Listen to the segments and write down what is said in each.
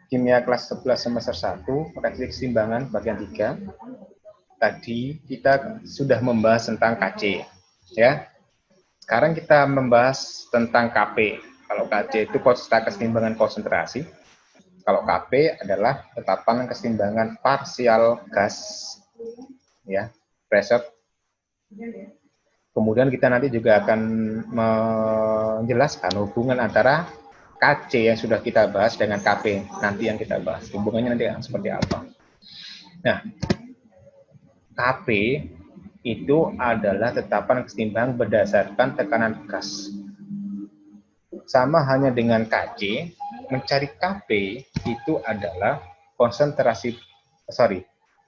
Kimia kelas 11 semester 1, reaksi keseimbangan bagian 3. Tadi kita sudah membahas tentang KC, ya. Sekarang kita membahas tentang KP. Kalau KC itu keseimbangan konsentrasi. Kalau KP adalah tetapan keseimbangan parsial gas, ya, pressure. Kemudian kita nanti juga akan menjelaskan hubungan antara KC yang sudah kita bahas dengan KP nanti yang kita bahas. Hubungannya nanti seperti apa. Nah, KP itu adalah tetapan keseimbangan berdasarkan tekanan gas. Sama hanya dengan KC, mencari KP itu adalah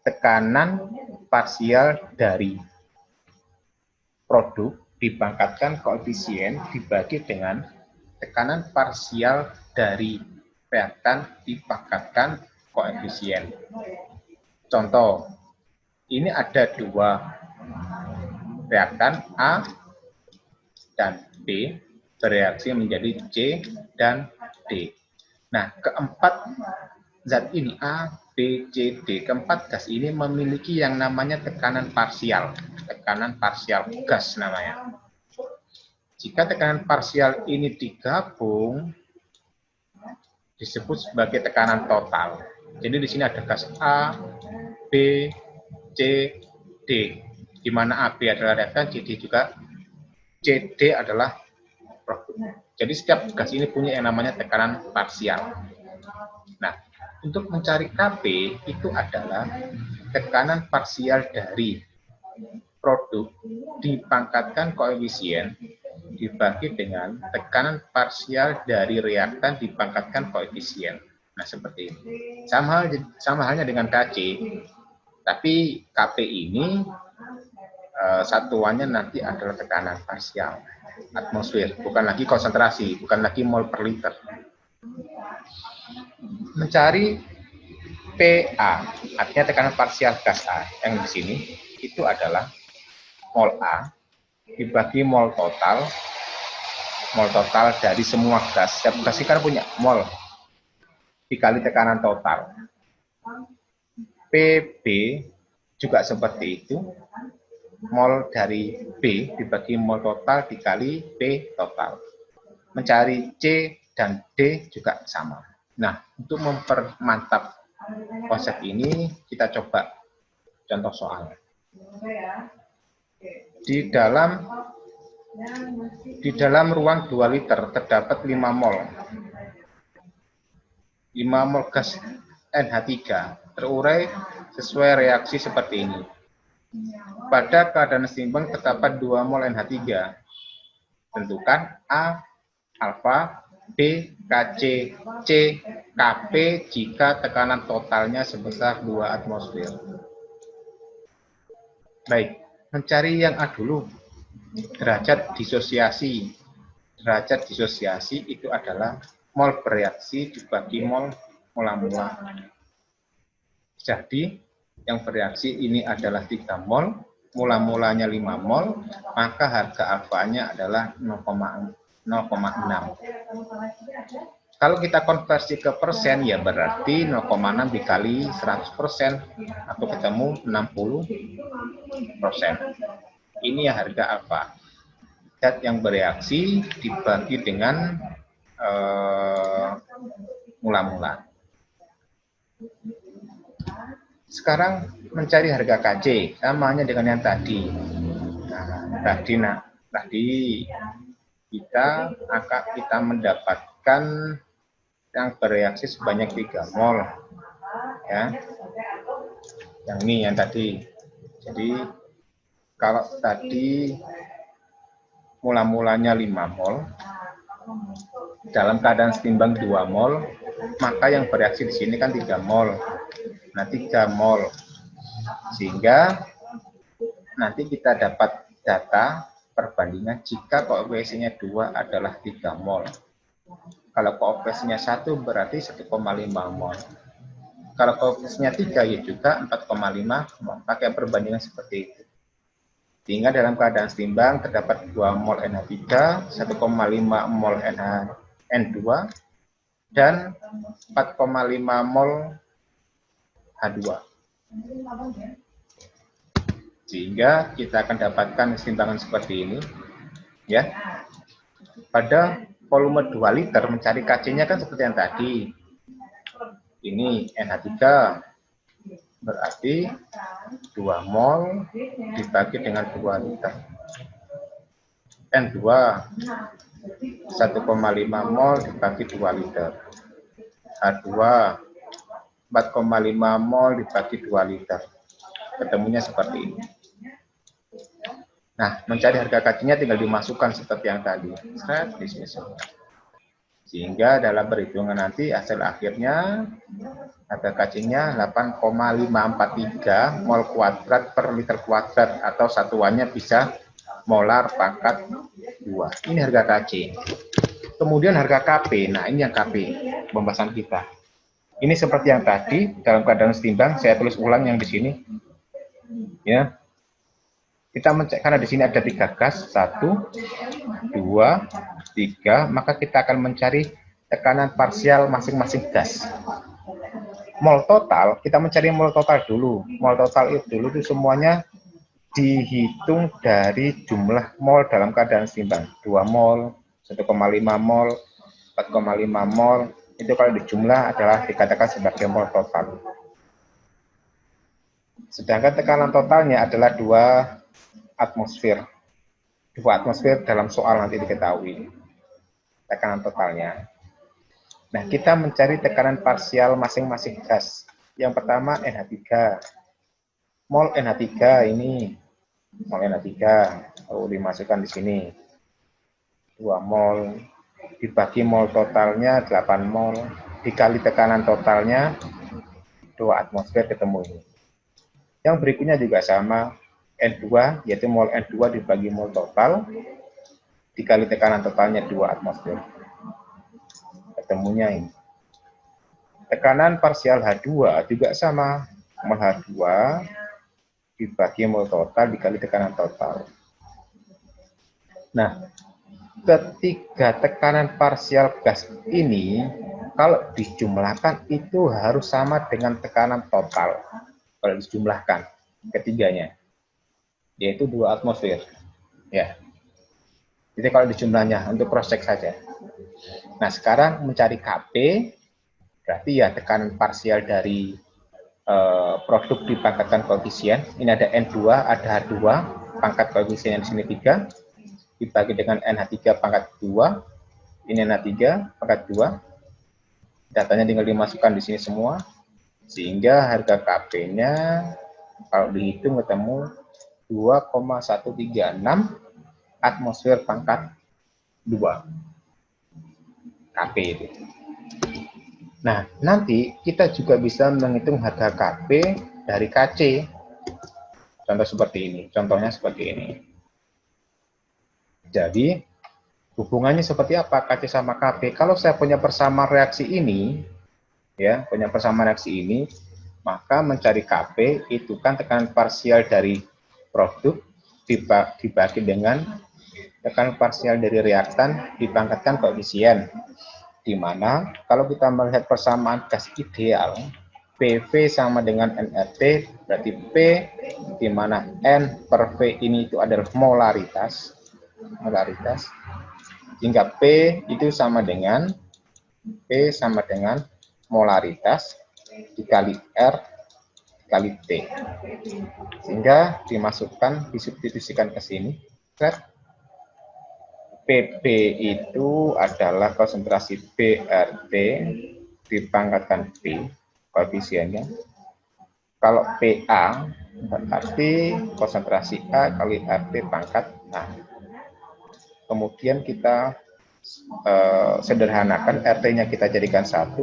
tekanan parsial dari produk dipangkatkan koefisien dibagi dengan tekanan parsial dari reaktan dipangkatkan koefisien. Contoh, ini ada dua reaktan A dan B bereaksi menjadi C dan D. Nah, keempat zat ini A, B, C, D, keempat gas ini memiliki yang namanya tekanan parsial gas namanya. Jika tekanan parsial ini digabung disebut sebagai tekanan total. Jadi di sini ada gas A, B, C, D, di mana AB adalah reaktan, CD juga, CD adalah produk. Jadi setiap gas ini punya yang namanya tekanan parsial. Nah, untuk mencari KP itu adalah tekanan parsial dari produk dipangkatkan koefisien dibagi dengan tekanan parsial dari reaktan dipangkatkan koefisien. Nah, seperti ini. Sama halnya dengan KC, tapi KP ini satuannya nanti adalah tekanan parsial atmosfer, bukan lagi konsentrasi, bukan lagi mol per liter. Mencari PA, artinya tekanan parsial gas A, yang di sini itu adalah mol A dibagi mol total dari semua gas. Setiap gas kan punya mol dikali tekanan total. PB juga seperti itu, mol dari B dibagi mol total dikali P total. Mencari C dan D juga sama. Nah, untuk mempermantap konsep ini, kita coba contoh soal. Di dalam ruang 2 liter terdapat 5 mol. 5 mol gas NH3 terurai sesuai reaksi seperti ini. Pada keadaan seimbang terdapat 2 mol NH3. Tentukan A, alfa, B, KC, C, KP jika tekanan totalnya sebesar 2 atmosfer. Baik, mencari yang A dulu. Derajat disosiasi. Derajat disosiasi itu adalah mol bereaksi dibagi mol mula-mula. Jadi, yang bereaksi ini adalah 3 mol, mula-mulanya 5 mol, maka harga alfanya adalah 0,6. Kalau kita konversi ke persen, ya berarti 0,6 dikali 100%, atau ketemu 60%. Ini ya harga alfa. Zat yang bereaksi dibagi dengan mula-mula. Sekarang mencari harga KC, samanya dengan yang tadi. Tadi kita mendapatkan yang bereaksi sebanyak 3 mol, ya. Yang ini yang tadi. Jadi kalau tadi mula-mulanya 5 mol, dalam keadaan seimbang 2 mol, maka yang bereaksi di sini kan 3 mol. Nah, 3 mol. Sehingga nanti kita dapat data perbandingan jika koefisiennya 2 adalah 3 mol. Kalau koefisiennya 1 berarti 1,5 mol. Kalau koefisiennya 3 ya juga 4,5 mol. Pakai perbandingan seperti itu. Sehingga dalam keadaan seimbang terdapat 2 mol NH3, 1,5 mol NH2, dan 4,5 mol H2. Sehingga kita akan dapatkan keseimbangan seperti ini. Ya. Pada volume 2 liter mencari Kc-nya kan seperti yang tadi. Ini NH3 berarti 2 mol dibagi dengan 2 liter. N2 1,5 mol dibagi 2 liter. H2 4,5 mol dibagi 2 liter. Ketemunya seperti ini. Nah, mencari harga Kc-nya tinggal dimasukkan seperti yang tadi. Di sini semua. Sehingga dalam perhitungan nanti hasil akhirnya harga Kc-nya 8,543 mol kuadrat per liter kuadrat, atau satuannya bisa molar pangkat 2. Ini harga Kc. Kemudian harga Kp. Nah, ini yang Kp pembahasan kita. Ini seperti yang tadi dalam keadaan setimbang, saya tulis ulang yang di sini. Ya. Kita mencek, karena di sini ada 3 gas, 1, 2, 3, maka kita akan mencari tekanan parsial masing-masing gas. Mol total, kita mencari mol total dulu. Mol total itu dulu itu semuanya dihitung dari jumlah mol dalam keadaan seimbang. 2 mol, 1,5 mol, 4,5 mol, itu kalau dijumlah adalah dikatakan sebagai mol total. Sedangkan tekanan totalnya adalah 2 atmosfer. 2 atmosfer dalam soal nanti diketahui tekanan totalnya. Nah, kita mencari tekanan parsial masing-masing gas. Yang pertama NH3. Mol NH3 ini, mol NH3 dimasukkan di sini. 2 mol dibagi mol totalnya 8 mol dikali tekanan totalnya 2 atmosfer, ketemu ini. Yang berikutnya juga sama, N2, yaitu mol N2 dibagi mol total, dikali tekanan totalnya 2 atmosfer. Ketemunya ini. Tekanan parsial H2 juga sama, mol H2 dibagi mol total, dikali tekanan total. Nah, ketiga tekanan parsial gas ini, kalau dijumlahkan itu harus sama dengan tekanan total. Kalau dijumlahkan ketiganya, yaitu 2 atmosfer. Ya. Jadi kalau dijumlahnya untuk cross check saja. Nah, sekarang mencari Kp, berarti ya tekanan parsial dari produk dipangkatkan koefisien. Ini ada N2, ada H2, pangkat koefisien di sini 3, dibagi dengan NH3 pangkat 2, ini NH3 pangkat 2. Datanya tinggal dimasukkan di sini semua, sehingga harga Kp-nya kalau dihitung ketemu 2,136 atmosfer pangkat 2 Kp itu. Nah, nanti kita juga bisa menghitung harga Kp dari Kc. Contoh seperti ini, contohnya seperti ini. Jadi, hubungannya seperti apa Kc sama Kp? Kalau saya punya persamaan reaksi ini, ya, punya persamaan reaksi ini, maka mencari Kp itu kan tekanan parsial dari produk dibagi dengan tekanan parsial dari reaktan dipangkatkan koefisien. Di mana kalau kita melihat persamaan gas ideal, PV sama dengan nRT, berarti P di mana N per V ini itu adalah molaritas, hingga P itu sama dengan molaritas dikali R dikali T, sehingga dimasukkan, disubstitusikan ke sini. PP itu adalah konsentrasi BRT dipangkatkan P koefisiennya. Kalau PA berarti konsentrasi A kali RT pangkat A. Kemudian kita sederhanakan, RT-nya kita jadikan 1,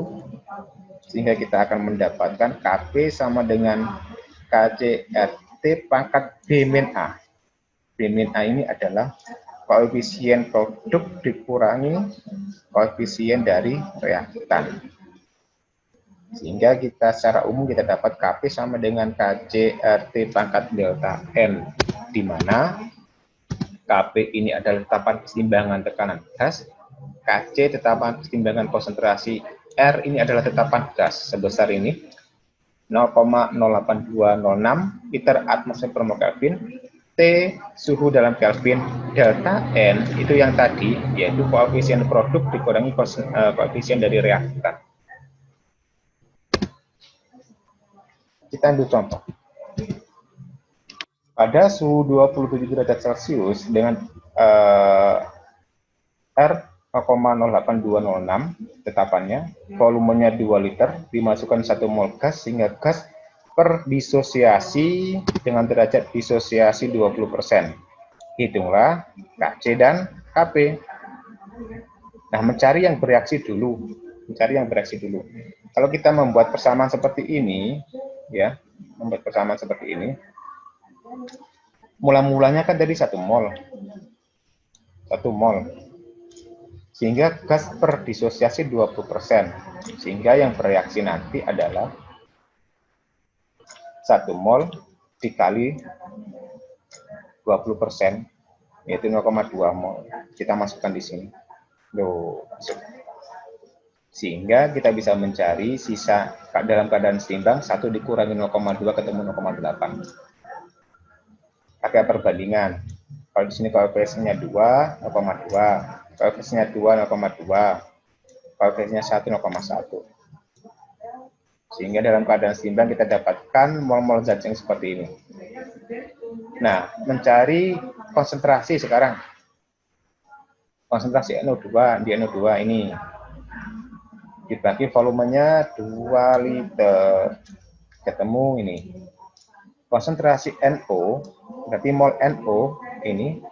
sehingga kita akan mendapatkan Kp sama dengan Kc RT pangkat B min A. B min A ini adalah koefisien produk dikurangi koefisien dari reaktan. Sehingga kita secara umum kita dapat Kp sama dengan Kc RT pangkat delta N, di mana Kp ini adalah tetapan keseimbangan tekanan gas, Kc tetapan keseimbangan konsentrasi R ini adalah tetapan gas sebesar ini 0,08206 liter atmosfer per mol Kelvin. T suhu dalam Kelvin, delta N itu yang tadi, yaitu koefisien produk dikurangi koefisien dari reaktan. Kita ambil contoh. Pada suhu 27 derajat Celcius dengan R 0,08206 tetapannya, volumenya 2 liter, dimasukkan 1 mol gas sehingga gas berdisosiasi dengan derajat disosiasi 20%. Hitunglah Kc dan Kp. Nah, mencari yang bereaksi dulu. Kalau kita membuat persamaan seperti ini, ya, mula-mulanya kan tadi 1 mol. Sehingga gas berdisosiasi 20%. Sehingga yang bereaksi nanti adalah 1 mol dikali 20%, yaitu 0,2 mol. Kita masukkan di sini. Sehingga kita bisa mencari sisa dalam keadaan seimbang 1 dikurangi 0,2 ketemu 0,8. Pakai perbandingan. Kalau di sini koefisiennya 2, 0,2. Koefisiennya 2, 0,2. Koefisiennya 1, 0,1. Sehingga dalam keadaan seimbang kita dapatkan mol-mol zat yang seperti ini. Nah, mencari konsentrasi sekarang. Konsentrasi NO2 di NO2 ini dibagi volumenya 2 liter. Ketemu ini. Konsentrasi NO, berarti mol NO ini,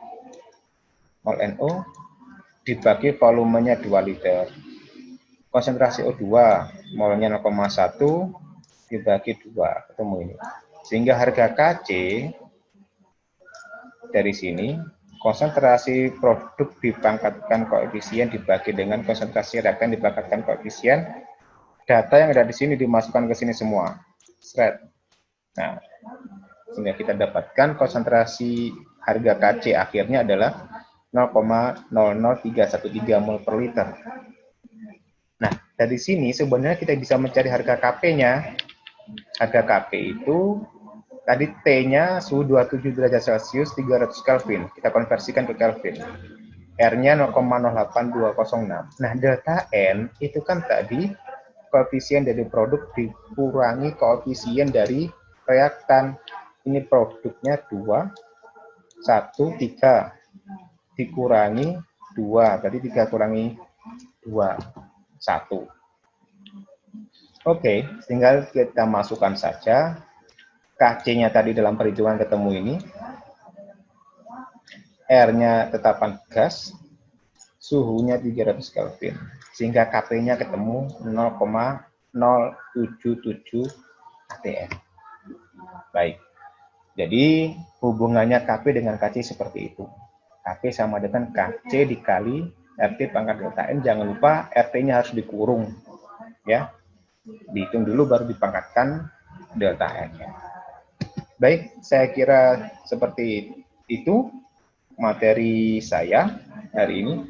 mol NO dibagi volumenya 2 liter. Konsentrasi O2, molnya 0,1 dibagi 2, ketemu ini. Sehingga harga Kc dari sini, konsentrasi produk dipangkatkan koefisien dibagi dengan konsentrasi reaktan dipangkatkan koefisien. Data yang ada di sini dimasukkan ke sini semua. Nah, sehingga kita dapatkan konsentrasi harga Kc akhirnya adalah 0,00313 mol per liter. Nah, dari sini sebenarnya kita bisa mencari harga Kp-nya. Harga Kp itu, tadi T-nya suhu 27 derajat Celcius, 300 Kelvin. Kita konversikan ke Kelvin. R-nya 0,08206. Nah, delta N itu kan tadi koefisien dari produk dikurangi koefisien dari reaktan. Ini produknya 2, 1, 3. Dikurangi 2. Berarti 3 kurangi 2. 1. Oke, tinggal kita masukkan saja Kc-nya tadi dalam perhitungan ketemu ini. R-nya tetapan gas, suhunya 300 Kelvin. Sehingga Kp-nya ketemu 0,077 atm. Baik. Jadi hubungannya Kp dengan Kc seperti itu. Kp sama dengan Kc dikali RT pangkat delta N. Jangan lupa RT-nya harus dikurung, ya. Dihitung dulu baru dipangkatkan delta N. Baik, saya kira seperti itu materi saya hari ini.